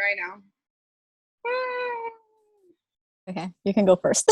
right now. Okay, you can go first.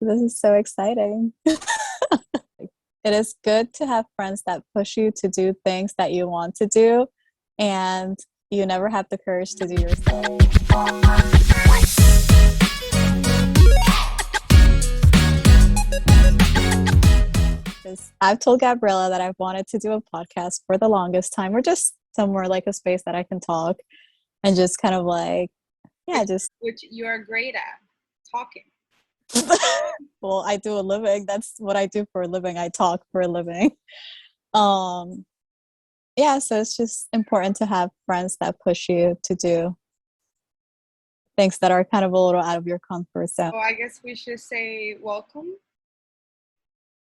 This is so exciting. It is good to have friends that push you to do things that you want to do, and you never have the courage to do yourself. 'Cause I've told Gabriella that I've wanted to do a podcast for the longest time, or just somewhere like a space that I can talk and just kind of like, yeah, just Which you are great at talking. well, I do a living. That's what I do for a living. I talk for a living. Um, yeah, so it's just important to have friends that push you to do things that are kind of a little out of your comfort zone. So I guess we should say welcome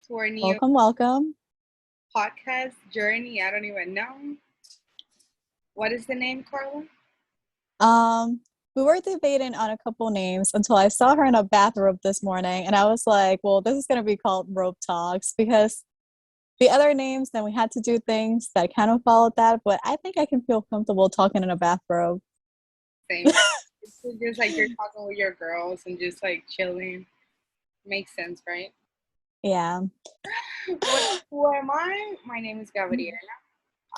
to our new Welcome, welcome. podcast journey. I don't even know. What is the name, Carla? We were debating on a couple names until I saw her in a bathrobe this morning, and I was like, well, this is going to be called Robe Talks, because the other names, then we had to do things that kind of followed that, but I think I can feel comfortable talking in a bathrobe. Same. It's just like you're talking with your girls and just like chilling. Makes sense, right? Yeah. Who am I? My name is Gabriela.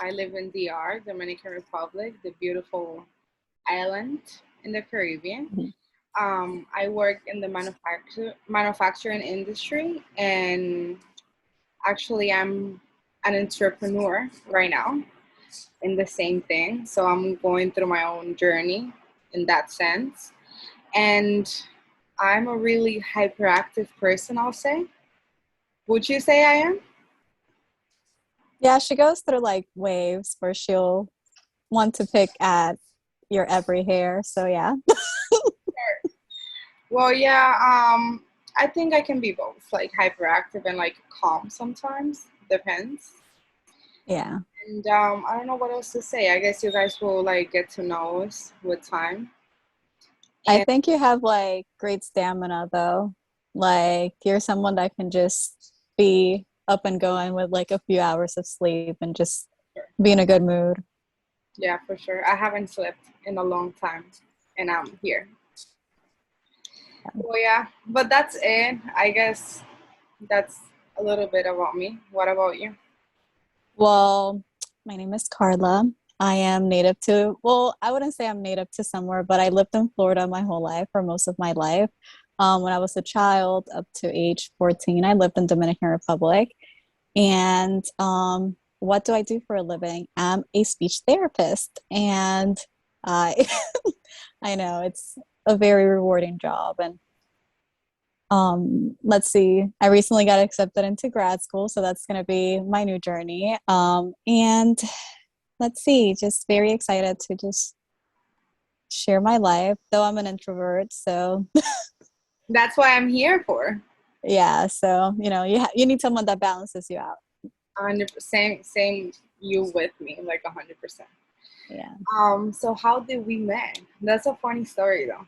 I live in DR, Dominican Republic, the beautiful island in the Caribbean. I work in the manufacturing industry, and actually I'm an entrepreneur right now in the same thing. So I'm going through my own journey in that sense. And I'm a really hyperactive person, I'll say. Would you say I am? Yeah, she goes through like waves where she'll want to pick at your every hair. So yeah. Well, yeah, I think I can be both, like hyperactive and like calm sometimes. Depends. Yeah. And I don't know what else to say. I guess you guys will like get to know us with time. I And think you have like great stamina though. Like you're someone that can just be up and going with like a few hours of sleep and just be in a good mood. yeah, for sure. I haven't slept in a long time, and I'm here. Well, yeah, but that's it. I guess that's a little bit about me. What about you? Well, my name is Carla. I am native to, well, I wouldn't say I'm native to somewhere, but I lived in Florida my whole life, for most of my life. When I was a child up to age 14, I lived in Dominican Republic. And what do I do for a living? I'm a speech therapist, and I I know it's a very rewarding job. And let's see, I recently got accepted into grad school, so that's going to be my new journey. And let's see, just very excited to just share my life, though I'm an introvert. So That's what I'm here for. yeah, so you need someone that balances you out. 100%, same you with me, like 100%. Yeah. So how did we met? That's a funny story though.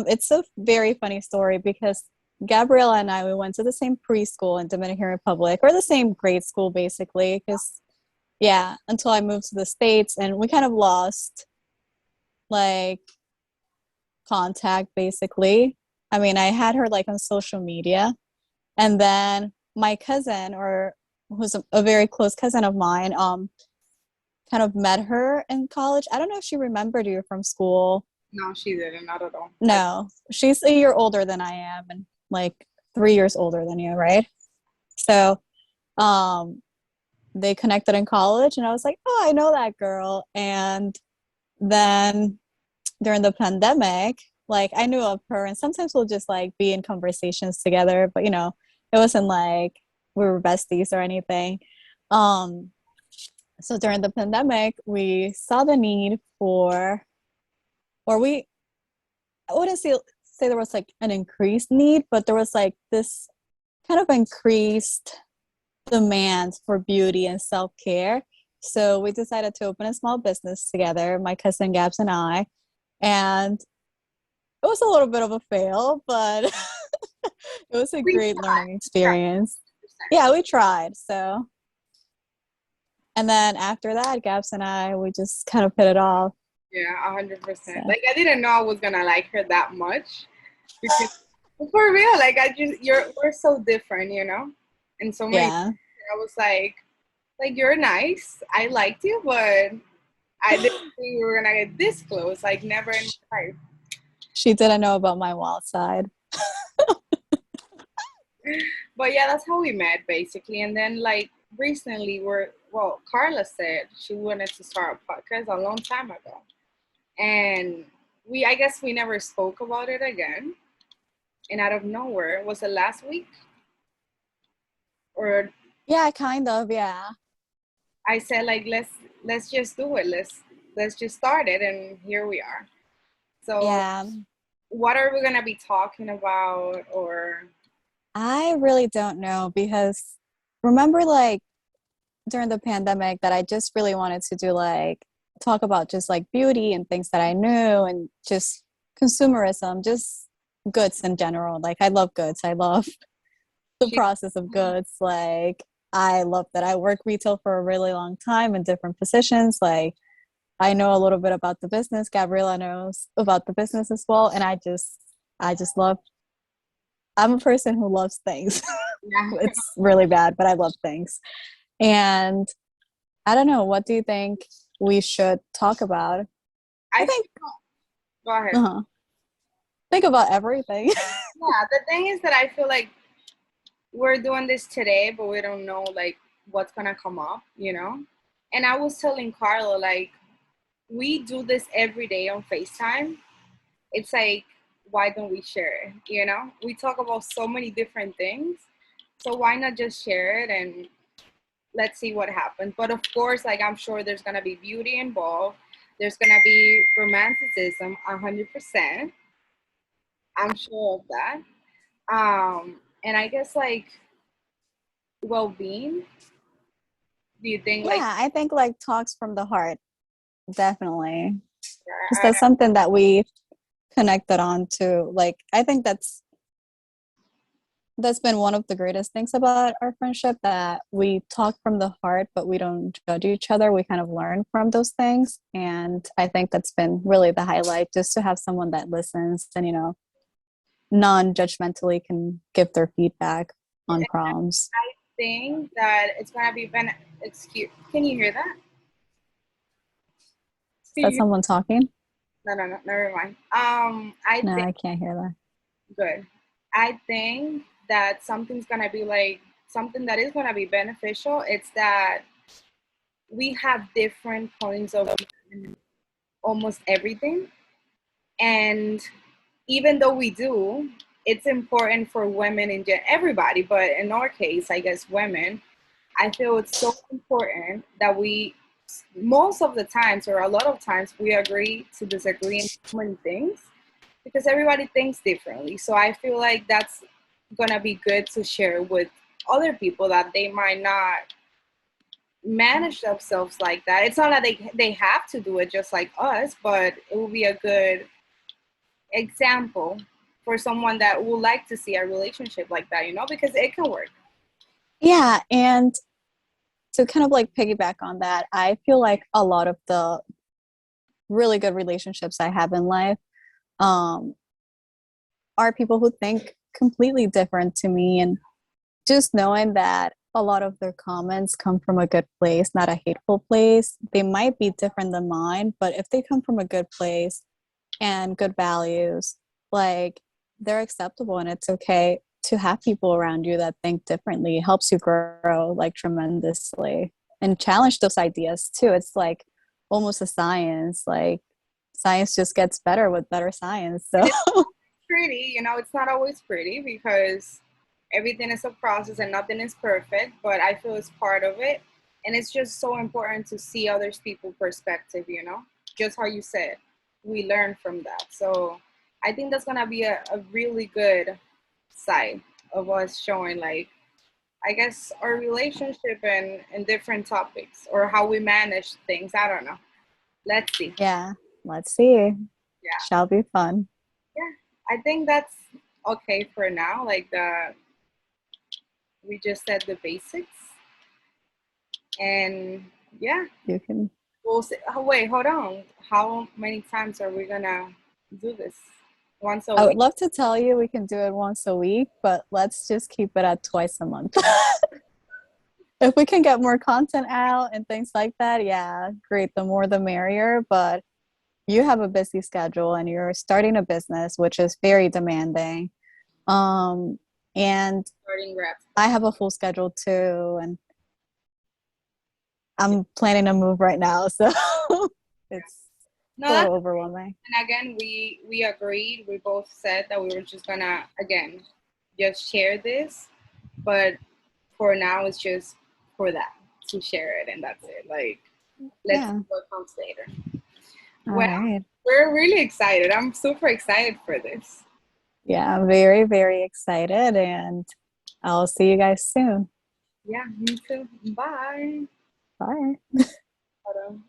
It's a very funny story because Gabriella and I, we went to the same preschool in Dominican Republic, or the same grade school basically, because yeah, until I moved to the States, and we kind of lost like contact basically. I mean, I had her like on social media, and then my cousin, or who's a very close cousin of mine, kind of met her in college. I don't know if she remembered you from school. No, she didn't, not at all. No, she's a year older than I am, and like 3 years older than you, right? So, um, they connected in college, and I was like, oh, I know that girl. And then during the pandemic, like I knew of her, and sometimes we'll just like be in conversations together, but it wasn't like we were besties or anything. Um, so during the pandemic, we saw the need for, or we, I wouldn't say there was like an increased need, but there was like this kind of increased demand for beauty and self-care. So we decided to open a small business together, my cousin Gabs and I. And it was a little bit of a fail, but it was a We great tried. learning experience. Yeah, we tried. So, and then after that, Gabs and I, we just kind of hit it off. Yeah, 100%. So Like I didn't know I was gonna like her that much because for real, like we're so different, you know, in so many. yeah, I was like you're nice. I liked you, but I didn't think we were gonna get this close. Like never in my life. she didn't know about my wild side. But yeah, that's how we met basically. And then like recently, Carla said she wanted to start a podcast a long time ago, and I guess we never spoke about it again. And out of nowhere, was it last week or Yeah, kind of. Yeah, I said like let's just do it. Let's just start it, and here we are. So yeah. what are we gonna be talking about? Or I really don't know because remember, like during the pandemic, that I just really wanted to do like talk about just like beauty and things that I knew and just consumerism, just goods in general. Like I love goods. I love the she, process of goods. Like I love that I worked retail for a really long time in different positions. Like I know a little bit about the business. Gabriela knows about the business as well. And I just love, I'm a person who loves things. yeah, It's really bad, but I love things. And I don't know, what do you think we should talk about? I I think, go ahead. uh-huh, think about everything. Yeah, the thing is that I feel like we're doing this today, but we don't know like what's gonna come up, you know. And I was telling Carla like we do this every day on FaceTime. It's like why don't we share it? You know, we talk about so many different things, so why not just share it and let's see what happens. But of course, like I'm sure there's gonna be beauty involved. There's gonna be romanticism, 100%. I'm sure of that. And I guess like well-being. Do you think like Yeah, I think like talks from the heart, definitely. Because I that's something that we connected on to. Like, I think that's been one of the greatest things about our friendship, that we talk from the heart, but we don't judge each other. We kind of learn from those things. And I think that's been really the highlight, just to have someone that listens and, non-judgmentally can give their feedback on problems. think that it's gonna be excuse. Can you hear that? Is Can that you someone talking? No, no, no, never mind. I No, think I can't hear that. good. I think that something's gonna be like something that is gonna be beneficial. It's that we have different points of view in almost everything, and even though we do, it's important for women in everybody, but in our case, I guess women. I feel it's so important that we, most of the times, or a lot of times, we agree to disagree in so many things because everybody thinks differently. So I feel like that's gonna be good to share with other people that they might not manage themselves like that. It's not that they have to do it just like us, but it will be a good example for someone that would like to see a relationship like that, because it can work. Yeah, and to kind of like piggyback on that, I feel like a lot of the really good relationships I have in life um, are people who think completely different to me. And just knowing that a lot of their comments come from a good place, not a hateful place. They might be different than mine, but if they come from a good place and good values, like they're acceptable, and it's okay to have people around you that think differently. It helps you grow like tremendously and challenge those ideas too. It's like almost a science. Like science just gets better with better science. So And it's pretty, it's not always pretty because everything is a process and nothing is perfect, but I feel it's part of it. And it's just so important to see others people's perspective, just how you said, we learn from that. So I think that's gonna be a really good side of us showing like I guess our relationship and different topics or how we manage things. I don't know. Let's see. yeah, let's see. Yeah. Shall be fun. Yeah. I think that's okay for now. Like we just said the basics and yeah. You can. we'll say, oh, wait, hold on. How many times are we gonna do this? Once a I would week? love to tell you we can do it once a week, but let's just keep it at twice a month. If we can get more content out and things like that, yeah, great. The more the merrier. But you have a busy schedule and you're starting a business, which is very demanding. Um, and Starting reps. I have a full schedule too, and I'm planning to move right now, so it's No, a that's little overwhelming. and again we agreed. We both said that we were just gonna again just share this, but for now it's just for that to share it and that's it. Like let's see Yeah. what comes later. All Well, right. we're really excited. I'm super excited for this. Yeah, I'm very, very excited, and I'll see you guys soon. Yeah, me too. Bye. Bye. Hold on.